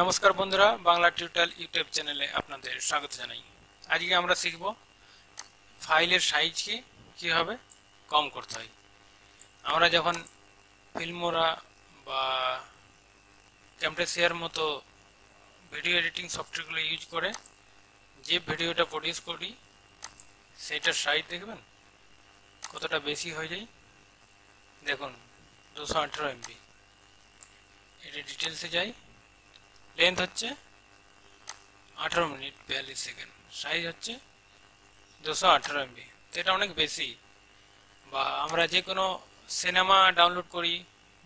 নমস্কার বন্ধুরা, Bangla tutorial YouTube চ্যানেলে আপনাদের স্বাগত জানাই। আজকে আমরা শিখব ফাইলের সাইজকে কিভাবে কম করতে হয়। আমরা যখন ফিল্মোরা বা ক্যামটাসিয়ার মতো ভিডিও এডিটিং সফটওয়্যারগুলো ইউজ করে যে ভিডিওটা প্রডিউস করি সেটার সাইজ দেখবেন কতটা বেশি হয়ে যায়। দেখুন 218 MB, এটা ডিটেলসে যাই। লেন্থ হচ্ছে 18 মিনিট 42 সেকেন্ড, সাইজ হচ্ছে 218 MB। তো এটা অনেক বেশি। বা আমরা যে কোনো সিনেমা ডাউনলোড করি,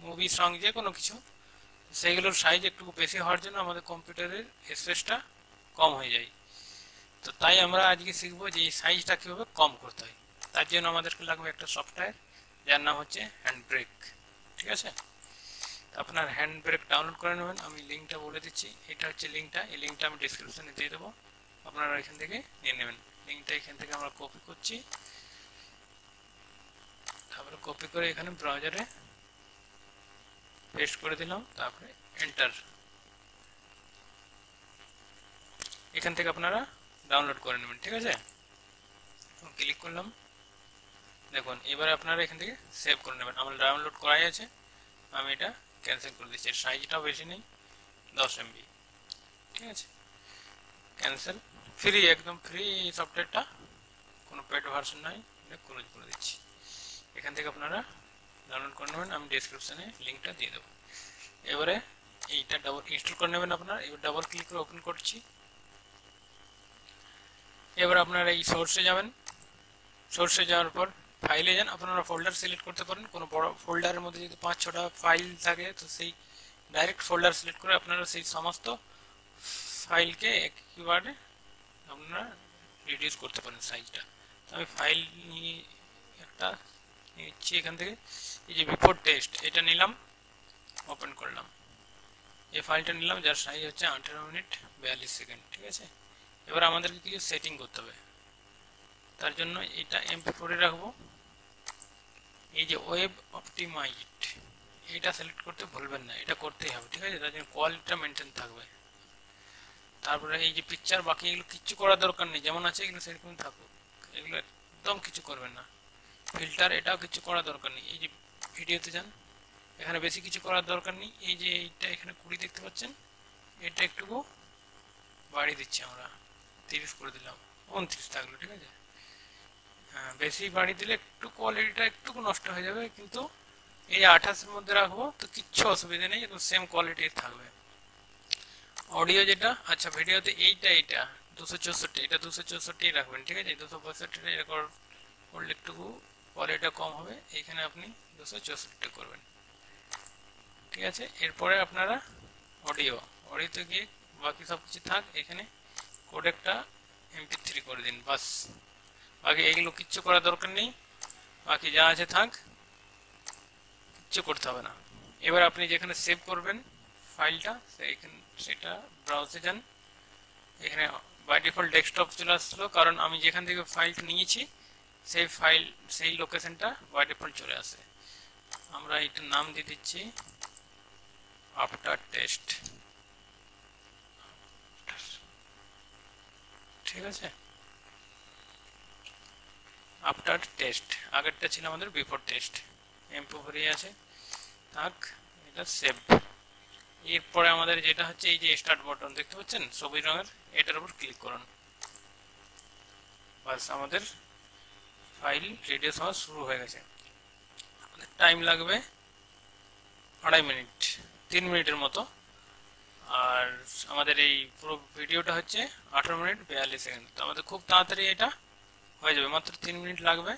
মুভি সং যে কোনো কিছু, সেইগুলোর সাইজ একটু বেশি হওয়ার জন্য আমাদের কম্পিউটারের স্পেসটা কম হয়ে যায়। তো তাই আমরা আজকে শিখবো যে এই সাইজটা কীভাবে কম করতে হয়। তার জন্য আমাদেরকে লাগবে একটা সফটওয়্যার যার নাম হচ্ছে হ্যান্ড ব্রেক। ঠিক আছে, আপনার হ্যান্ড ব্রেক ডাউনলোড করে নেবেন। আমি লিঙ্কটা বলে দিচ্ছি, এটা হচ্ছে লিঙ্কটা। এই লিঙ্কটা আমি ডিসক্রিপশনে দিয়ে দেবো, আপনারা এখান থেকে নিয়ে নেবেন। লিঙ্কটা এখান থেকে আমরা কপি করছি, তারপরে কপি করে এখানে ব্রাউজারে পেস্ট করে দিলাম, তারপরে এন্টার। এখান থেকে আপনারা ডাউনলোড করে নেবেন। ঠিক আছে, ক্লিক করলাম। দেখুন এবারে আপনারা এখান থেকে সেভ করে নেবেন। আমার ডাউনলোড করাই আছে, আমি এটা ক্যান্সেল করে দিচ্ছি। এর সাইজটাও বেশি নেই, 10 MB। ঠিক আছে, ক্যান্সেল। ফ্রি, একদম ফ্রি সফটওয়্যারটা, কোনো পেড ভার্সন নয়। এটা ক্লোজ করে দিচ্ছি। এখান থেকে আপনারা ডাউনলোড করে নেবেন, আমি ডিসক্রিপশানে লিঙ্কটা দিয়ে দেবো। এবারে এইটা ডাবল ইনস্টল করে নেবেন আপনারা। এবার ডাবল ক্লিক করে ওপেন করছি। এবার আপনারা এই সোর্সে যাবেন। সোর্সে যাওয়ার পর ফাইলে যান। আপনারা ফোল্ডার সিলেক্ট করতে পারেন। কোনো বড় ফোল্ডারের মধ্যে যদি 5-6টা ফাইল থাকে, তো সেই ডাইরেক্ট ফোল্ডার সিলেক্ট করে আপনারা সেই সমস্ত ফাইলকে একেবারে আপনারা রিডিউস করতে পারেন সাইজটা। তো আমি ফাইল নিয়ে একটা নিচ্ছি এখান থেকে। এই যে বিফোর টেস্ট, এটা নিলাম, ওপেন করলাম। এই ফাইলটা নিলাম, যার সাইজ হচ্ছে 18 মিনিট 42 সেকেন্ড। ঠিক আছে, এবার আমাদেরকে কিছু সেটিং করতে হবে। তার জন্য এটা MP4 এ রাখবো। এই যে ওয়েব অপটিমাইজড, এটা সিলেক্ট করতে ভুলবেন না, এটা করতেই হবে। ঠিক আছে, তার জন্য কোয়ালিটিটা মেনটেন থাকবে। তারপরে এই যে পিকচার, বাকি এগুলো কিচ্ছু করার দরকার নেই, যেমন আছে এগুলো সেরকম থাকুক, এগুলো একদম কিছু করবেন না। ফিল্টার, এটাও কিছু করার দরকার নেই। এই যে ভিডিওতে যান, এখানে বেশি কিছু করার দরকার নেই। এই যে এইটা এখানে 20 দেখতে পাচ্ছেন, এটা একটু বাড়িয়ে দিচ্ছি আমরা, 30 করে দিলাম, 29 থাকলো। ঠিক আছে, বেশি বাড়িয়ে দিলে একটু কোয়ালিটিটা একটু নষ্ট হয়ে যাবে, কিন্তু এই 28-এর মধ্যে রাখবো তো কিচ্ছু অসুবিধা নেই, একদম সেম কোয়ালিটির থাকবে। অডিও যেটা, আচ্ছা ভিডিওতে এইটা 264, এটা 264 রাখবেন। ঠিক আছে, 265 রেকর্ড করলে একটু কোয়ালিটিটা কম হবে, এইখানে আপনি 264 করবেন। ঠিক আছে, এরপরে আপনারা অডিওতে গিয়ে বাকি সব কিছু থাক, এখানে কোডেকটা MP3 করে দিন, বাস। বাকি এগুলো কিচ্ছু করার দরকার নেই, বাকি যা আছে থাক, কিচ্ছু করতে হবে না। এবার আপনি যেখানে সেভ করবেন ফাইলটা, সেটা ব্রাউজে যান। এখানে বাই ডিফল্ট ডেস্কটপ চলে আসলো, কারণ আমি যেখান থেকে ফাইলটা নিয়েছি সেই লোকেশনটা বাই ডিফল্ট চলে আসে। আমরা এটার নাম দিয়ে দিচ্ছি আফটার টেস্ট। ঠিক আছে, আফটার টেস্ট, আগেরটা ছিল আমাদের বিফোর টেস্ট। MP4 আছে, থাক, এটা সেভ। এরপরে আমাদের যেটা হচ্ছে এই যে স্টার্ট বাটন দেখতে পাচ্ছেন সবুজ রঙের, এটার উপর ক্লিক করুন। বাস, আমাদের ফাইল রিডিউস হওয়া শুরু হয়ে গেছে। টাইম লাগবে 2.5 মিনিট, 3 মিনিটের মতো। আর আমাদের এই পুরো ভিডিওটা হচ্ছে 18 মিনিট 42 সেকেন্ড। তো আমাদের খুব তাড়াতাড়ি এটা হয়ে যাবে, মাত্র 3 মিনিট লাগবে।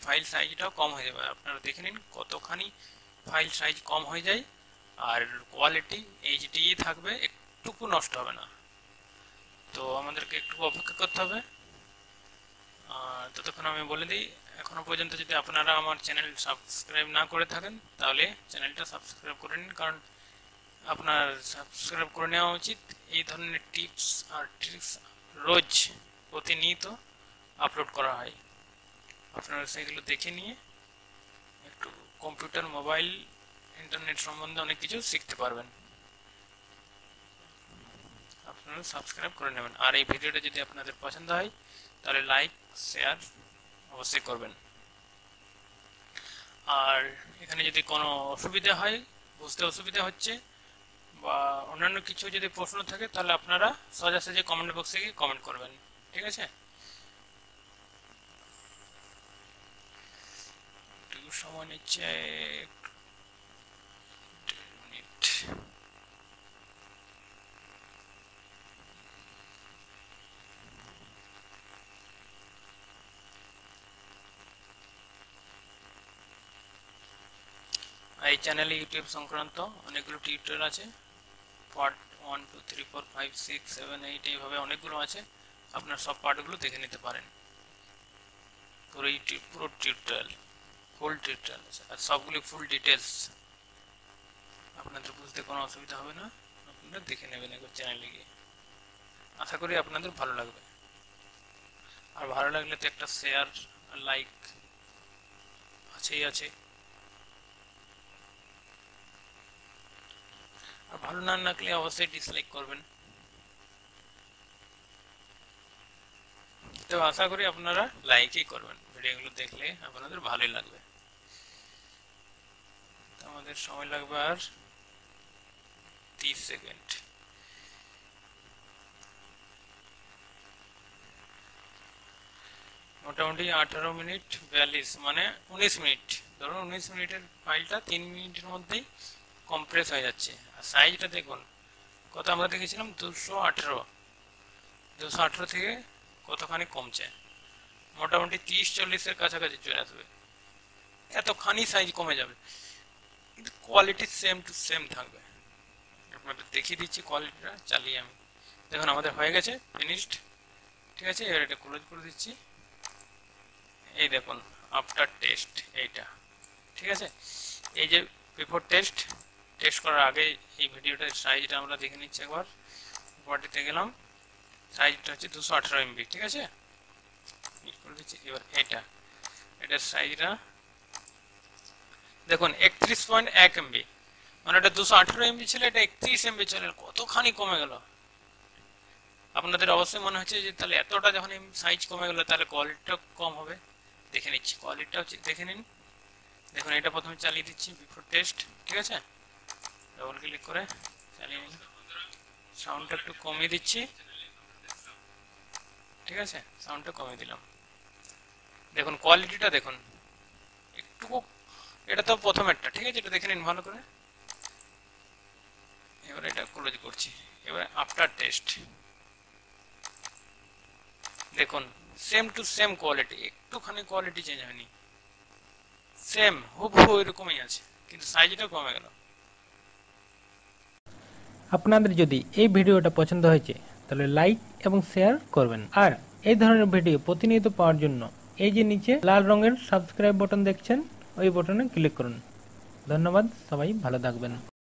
ফাইল সাইজটাও কম হয়ে যাবে, আপনারা দেখে নিন কতখানি ফাইল সাইজ কম হয়ে যায়। আর কোয়ালিটি HD থাকবে, একটুকু নষ্ট হবে না। তো আমাদেরকে একটু অপেক্ষা করতে হবে। ততক্ষণ আমি বলে দিই, এখনো পর্যন্ত যদি আপনারা আমার চ্যানেল সাবস্ক্রাইব না করে থাকেন, তাহলে চ্যানেলটা সাবস্ক্রাইব করে নিন, কারণ আপনার সাবস্ক্রাইব করে নেওয়া উচিত। এই ধরনের টিপস আর ট্রিক্স রোজ প্রতিনিয়ত আপলোড করা হয়, আপনারা সেগুলো দেখে নিয়ে একটু কম্পিউটার, মোবাইল, ইন্টারনেট সম্বন্ধে অনেক কিছু শিখতে পারবেন। আপনারা সাবস্ক্রাইব করে নেবেন। আর এই ভিডিওটা যদি আপনাদের পছন্দ হয় তাহলে লাইক শেয়ার অবশ্যই করবেন। আর এখানে যদি কোনো অসুবিধা হয়, বুঝতে অসুবিধা হচ্ছে বা অন্যান্য কিছু যদি প্রশ্ন থাকে তাহলে আপনারা সোজাসুজি কমেন্ট বক্সে গিয়ে কমেন্ট করবেন, ঠিক আছে? একটু সময় নিচ্ছে, মিনিট। এই চ্যানেলে ইউটিউব সংক্রান্ত অনেকগুলো টিউটোরিয়াল আছে, পার্ট 1 2 3 4 5 6 7 8 এইভাবে অনেকগুলো আছে, আপনার সব পার্টগুলো দেখে নিতে পারেন। পুরো ইউটিউব পুরো টিউটোরিয়াল, ফুল টিউটোরিয়াল আছে আর সবগুলি ফুল ডিটেলস, আপনাদের বুঝতে কোনো অসুবিধা হবে না। আপনারা দেখে নেবেন একবার চ্যানেলে গিয়ে, আশা করি আপনাদের ভালো লাগবে। আর ভালো লাগলে তো একটা শেয়ার আর লাইক আছেই আছে, আর ভালো না লাগলে অবশ্যই ডিসলাইক করবেন। তো আশা করি আপনারা লাইকই করবেন, ভিডিওগুলো দেখলে আপনাদের ভালোই লাগবে। তো আমাদের সময় লাগবে আর 30 সেকেন্ড। মোটামুটি 18 মিনিট 42 মানে 19 মিনিট, ধরুন 19 মিনিটের ফাইলটা 3 মিনিটের মধ্যেই কম্প্রেস হয়ে যাচ্ছে। আর সাইজটা দেখুন কত, আমরা দেখেছিলাম 218 থেকে কতখানি কমছে, মোটামুটি 30-40-এর কাছাকাছি চলে আসবে, এতখানি সাইজ কমে যাবে, কিন্তু কোয়ালিটি সেম টু সেম থাকবে। আপনাদের দেখিয়ে দিচ্ছি কোয়ালিটিটা চালিয়ে আমি। দেখুন আমাদের হয়ে গেছে ফিনিশড, ঠিক আছে? এবার এটা ক্লোজ করে দিচ্ছি। এই দেখুন আফটার টেস্ট এইটা, ঠিক আছে? এই যে বিফোর টেস্ট করার আগে এই ভিডিওটার সাইজটা আমরা দেখে নিচ্ছি একবার। বডিতে গেলাম, সাইজটা হচ্ছে 218 MB, ঠিক আছে? করে দিচ্ছি। এবার এটার সাইজটা দেখুন 31.1 MB, মানে এটা 218 MB ছিল, এটা 31 MB চলে, কতখানি কমে গেল। আপনাদের অবশ্যই মনে হচ্ছে যে তাহলে এতটা যখন সাইজ কমে গেল তাহলে কোয়ালিটিটা কম হবে। দেখে নিচ্ছি কোয়ালিটিটাও দেখে নিন। দেখুন এটা প্রথমে চালিয়ে দিচ্ছি বিফোর টেস্ট, ঠিক আছে? ডবল ক্লিক করে চালিয়ে নিন, সাউন্ডটা একটু কমিয়ে দিচ্ছি, ঠিক আছে? সাউন্ডটা কমিয়ে দিলাম। দেখুন কোয়ালিটিটা দেখুন একটু, এটা তো প্রথমেরটা, ঠিক আছে? এটা দেখে নিন ভালো করে। এবার এটা ক্লোজ করছি। এবার আফটার টেস্ট দেখুন সেম টু সেম কোয়ালিটি, একটুখানি কোয়ালিটি চেঞ্জ হয়নি, সেম হুবহু এরকমই আছে, কিন্তু সাইজটা কমে গেল। আপনাদের যদি এই ভিডিওটা পছন্দ হয়েছে তাহলে লাইক এবং শেয়ার করবেন। আর এই ধরনের ভিডিও প্রতিনিয়ত পাওয়ার জন্য এই যে নিচে লাল রঙের সাবস্ক্রাইব বাটন দেখছেন, ওই বাটনে ক্লিক করুন। ধন্যবাদ, সবাই ভালো থাকবেন।